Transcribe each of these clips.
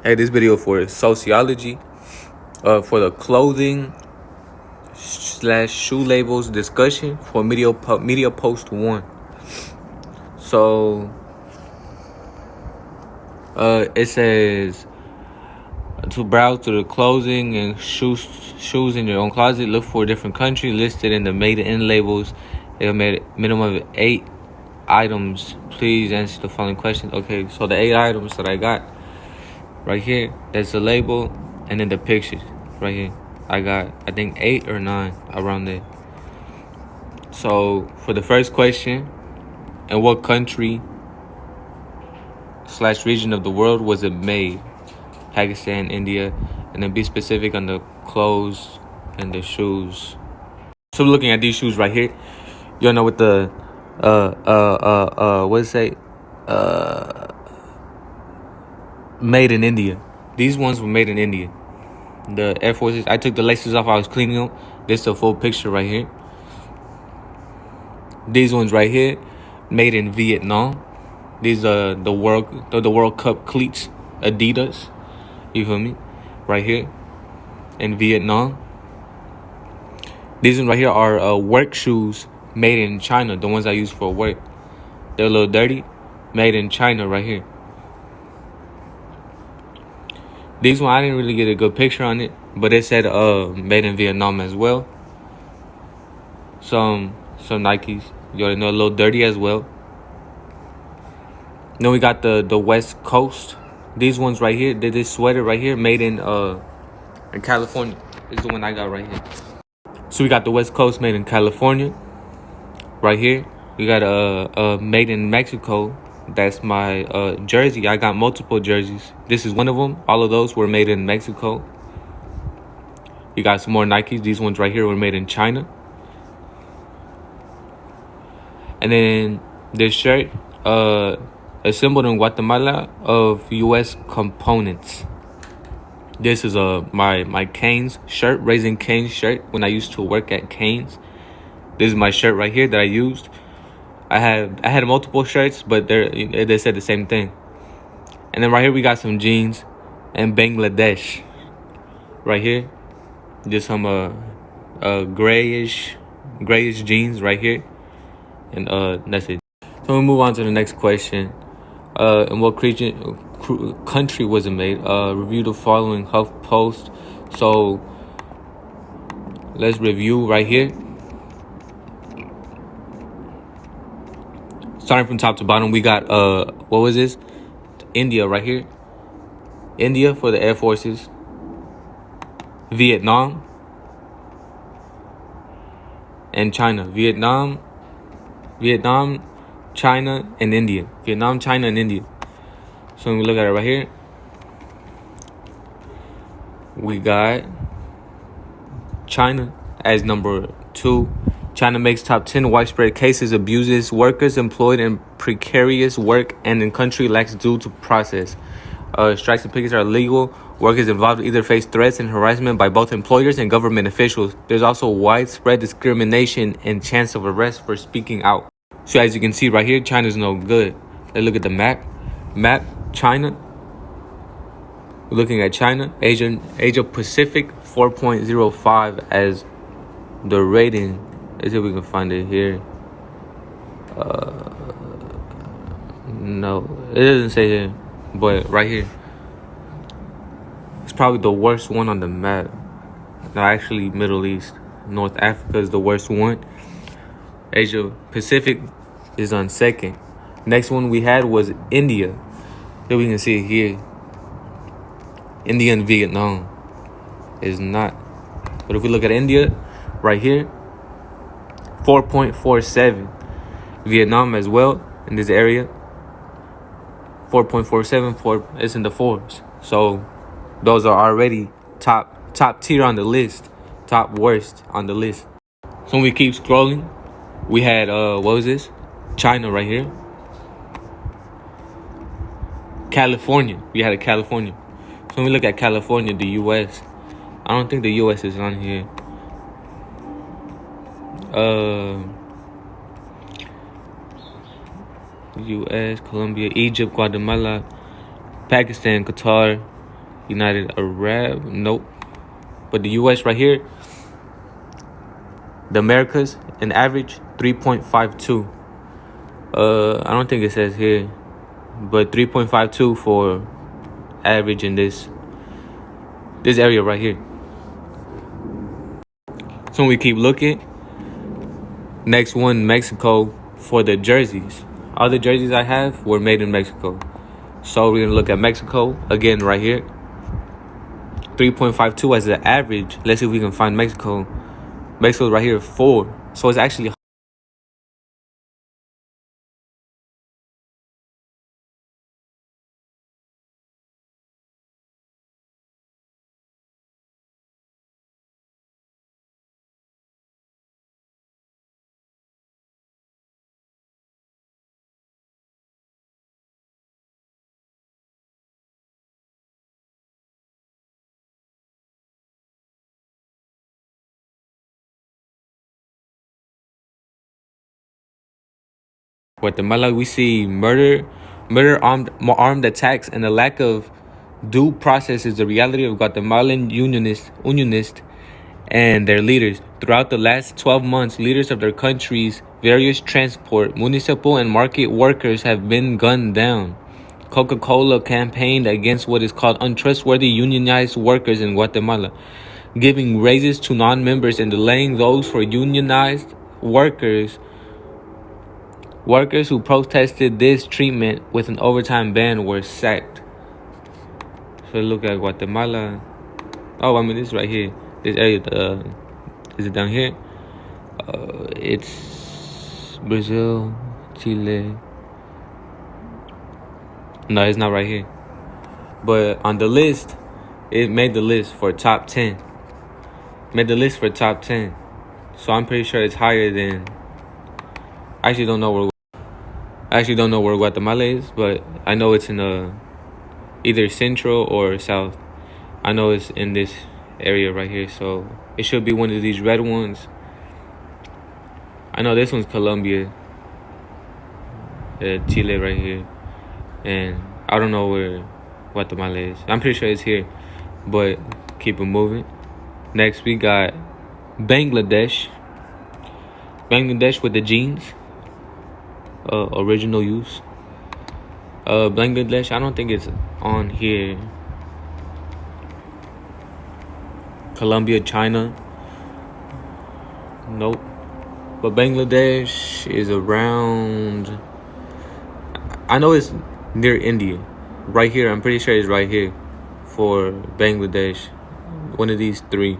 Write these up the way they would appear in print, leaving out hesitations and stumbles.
Hey, this video for sociology, for the clothing slash shoe labels discussion for media post 1. So it says to browse through the clothing and shoes in your own closet. Look for different countries listed in the made in labels. They made a minimum of 8 items. Please answer the following questions. Okay, so the 8 items that I got right here, that's the label, and then the pictures right here. I got, I think, 8 or 9 around there. So for the first question, in what country / region of the world was it made? Pakistan, India, and then be specific on the clothes and the shoes. So looking at these shoes right here, you know what the what does it say? Made in India. These ones were made in India. The Air Forces, I took the laces off, I was cleaning them. This is a full picture right here. These ones right here, made in Vietnam. These are the World Cup cleats, Adidas. You feel me? Right here in Vietnam. These ones right here are work shoes made in China. The ones I use for work. They're a little dirty. Made in China right here. These one I didn't really get a good picture on it, but it said made in Vietnam as well. Some Nikes. You already know, a little dirty as well. Then we got the West Coast. These ones right here, this sweater right here, made in California. Is the one I got right here. So we got the West Coast made in California. Right here. We got made in Mexico. That's my jersey. I got multiple jerseys. This is one of them. All of those were made in Mexico. You got some more Nikes. These ones right here were made in China. And then this shirt, assembled in Guatemala of U.S. components. This is my Canes shirt, Raising Cane's shirt when I used to work at Canes. This is my shirt right here that I used. I had multiple shirts, but they said the same thing. And then right here we got some jeans in Bangladesh. Right here, just some grayish jeans right here, and that's it. So we move on to the next question. In what country was it made? Review the following HuffPost. So let's review right here. Starting from top to bottom, we got what was this? India right here. India for the Air Forces. Vietnam and China. Vietnam, China, and India. Vietnam, China, and India. So when we look at it right here, we got China as number 2. China makes top 10 widespread cases, abuses workers employed in precarious work and in country lacks due to process. Strikes and pickets are illegal. Workers involved either face threats and harassment by both employers and government officials. There's also widespread discrimination and chance of arrest for speaking out. So as you can see right here, China's no good. Let's look at the map. China. We're looking at China. Asia Pacific 4.05 as the rating. Let's see if we can find it here. No, it doesn't say here, but right here. It's probably the worst one on the map. No, actually, Middle East. North Africa is the worst one. Asia Pacific is on second. Next one we had was India. Here we can see it here. India and Vietnam is not. But if we look at India, right here, 4.47. Vietnam as well in this area, 4.47. It's in the 4s. So those are already top tier on the list, top worst on the list. So when we keep scrolling, we had what was this? China right here. California. We had a California. So when we look at California, the U.S., I don't think the U.S. is on here. U.S., Colombia, Egypt, Guatemala, Pakistan, Qatar, United Arab, nope. But the US right here, the Americas, an average 3.52. I don't think it says here, but 3.52 for average in this area right here. So we keep looking. Next one, Mexico, for the jerseys. All the jerseys I have were made in Mexico. So we're gonna look at Mexico again right here. 3.52 as the average. Let's see if we can find Mexico. Mexico's right here 4. So it's actually Guatemala. We see murder, armed attacks, and the lack of due process is the reality of Guatemalan unionists and their leaders. Throughout the last 12 months, leaders of their country's various transport, municipal, and market workers have been gunned down. Coca-Cola campaigned against what is called untrustworthy unionized workers in Guatemala, giving raises to non-members and delaying those for unionized workers. Workers who protested this treatment with an overtime ban were sacked. So look at Guatemala. Oh, I mean, this right here. This area, is it down here? It's Brazil, Chile. No, it's not right here. But on the list, it made the list for top 10. Made the list for top 10. So I'm pretty sure it's higher than... I actually don't know where Guatemala is, but I know it's in either central or south. I know it's in this area right here, so it should be one of these red ones. I know this one's Colombia, Chile right here, and I don't know where Guatemala is. I'm pretty sure it's here, but keep it moving. Next we got Bangladesh with the jeans. Original use. Bangladesh, I don't think it's on here. Colombia, China, nope. But Bangladesh is around... I know it's near India. Right here, I'm pretty sure it's right here for Bangladesh. One of these 3.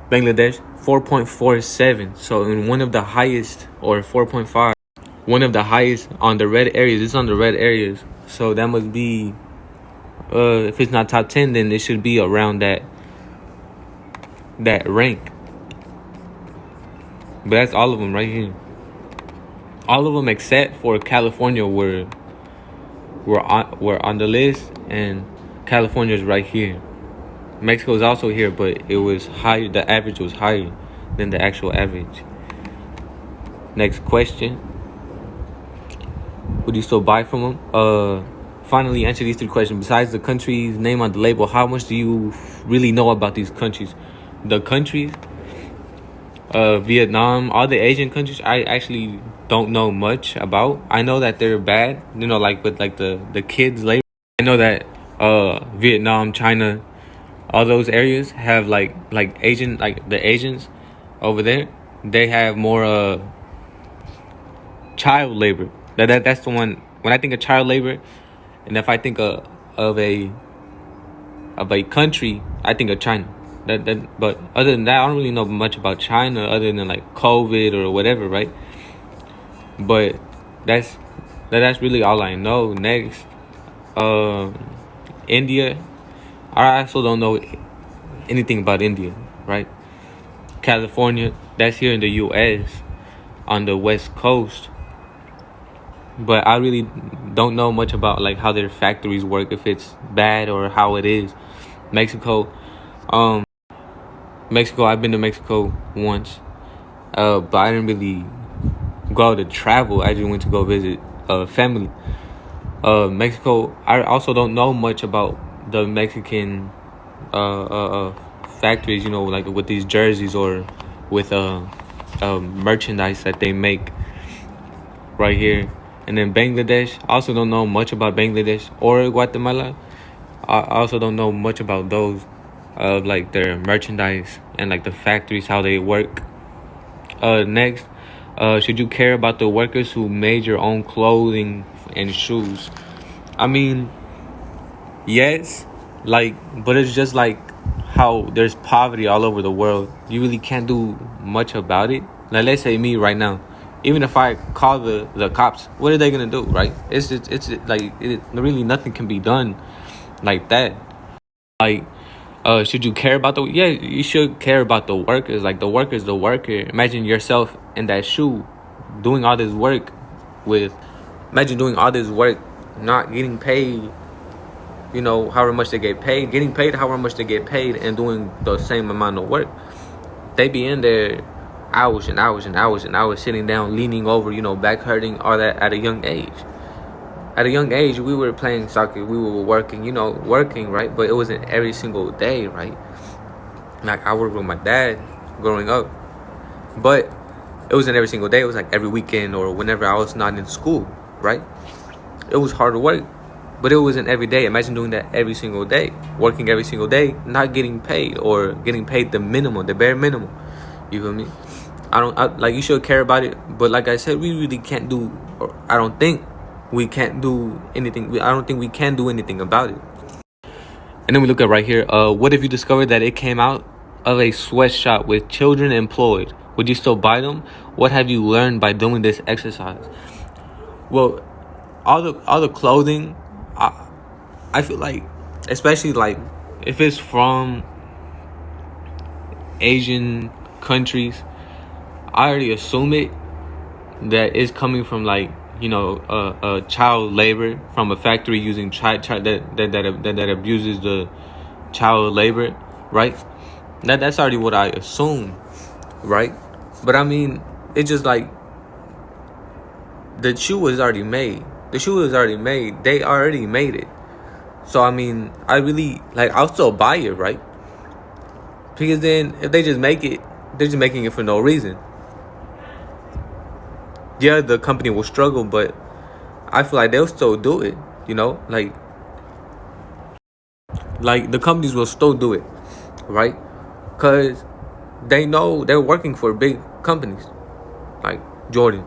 Bangladesh, 4.47. So in one of the highest, or 4.5. One of the highest on the red areas. It's on the red areas. So that must be, if it's not top 10, then it should be around that rank. But that's all of them right here. All of them except for California were on the list, and California's right here. Mexico is also here, but it was higher. The average was higher than the actual average. Next question. Would you still buy from them? Finally, answer these 3 questions. Besides the country's name on the label, how much do you really know about these countries? The countries, Vietnam, all the Asian countries, I actually don't know much about. I know that they're bad, like with like the kids labor. I know that Vietnam, China, all those areas have like Asian, like the Asians over there, they have more child labor. That's the one. When I think of child labor, and if I think of a country, I think of China. But other than that, I don't really know much about China other than like COVID or whatever, right? But that's really all I know. Next, India. I also don't know anything about India, right? California, that's here in the U.S. on the West Coast. But I really don't know much about like how their factories work, if it's bad or how it is. Mexico, I've been to Mexico once, but I didn't really go out to travel. I just went to go visit family. Mexico, I also don't know much about the Mexican factories, you know, like with these jerseys or with merchandise that they make right here. And then Bangladesh, I also don't know much about Bangladesh or Guatemala. I also don't know much about those, like their merchandise and like the factories, how they work. Next, should you care about the workers who made your own clothing and shoes? I mean, yes, like, but it's just like how there's poverty all over the world. You really can't do much about it. Like, let's say me right now, even if I call the cops, what are they gonna do, right? It's like really nothing can be done like that. Like, should you care about yeah, you should care about the workers. Like, the worker's the worker. Imagine yourself in that shoe doing all this work imagine doing all this work, not getting paid, you know, however much they get paid, getting paid however much they get paid, and doing the same amount of work. They be in there hours and hours and hours and hours, sitting down, leaning over, you know, back hurting, all that at a young age. At a young age, we were playing soccer, we were working, you know, right? But it wasn't every single day, right? Like, I worked with my dad growing up, but it wasn't every single day. It was like every weekend or whenever I was not in school, right? It was hard work, but it wasn't every day. Imagine doing that every single day, working every single day, not getting paid, or getting paid the minimum, the bare minimum. You feel me? Like, you should care about it, but like I said, we really can't do, or I don't think we can't do anything. I don't think we can do anything about it. And then we look at right here. What if you discovered that it came out of a sweatshop with children employed? Would you still buy them? What have you learned by doing this exercise? Well, all the clothing, I feel like, especially like if it's from Asian countries, I already assume it that it's coming from, like, you know, child labor from a factory using that abuses the child labor, right? That's already what I assume, right? But I mean, it's just like the shoe was already made. The shoe was already made. They already made it. So I mean, I really, like, I'll still buy it, right? Because then if they just make it, they're just making it for no reason. Yeah, the company will struggle, but I feel like they'll still do it, you know? Like the companies will still do it, right? Because they know they're working for big companies like Jordan,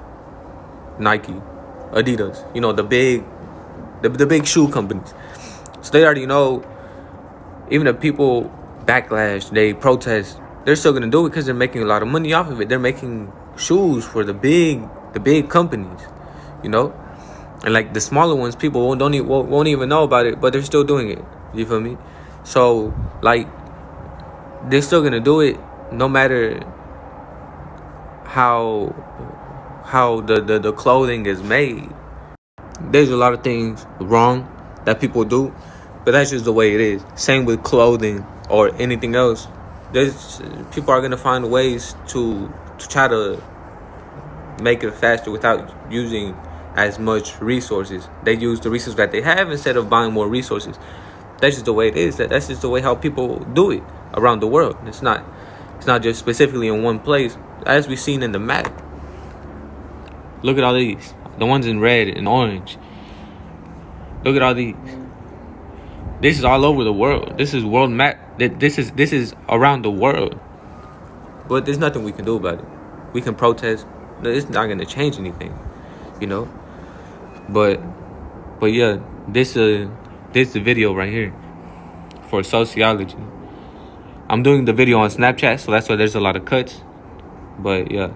Nike, Adidas, you know, the big shoe companies. So they already know, even if people backlash, they protest, they're still gonna do it because they're making a lot of money off of it. They're making shoes for the big companies, you know. And like the smaller ones, people won't even know about it, but they're still doing it. You feel me? So like, they're still gonna do it no matter how the clothing is made. There's a lot of things wrong that people do, but that's just the way it is. Same with clothing or anything else. People are gonna find ways to try to make it faster without using as much resources. They use the resources that they have instead of buying more resources. That's just the way it is. That's just the way how people do it around the world. It's not just specifically in one place, as we've seen in the map. Look at all these, the ones in red and orange. Look at all these. This is all over the world. This is world map. This is around the world. But there's nothing we can do about it. We can protest. It's not going to change anything, you know. But yeah, this is the video right here for sociology. I'm doing the video on Snapchat, so that's why there's a lot of cuts. But yeah.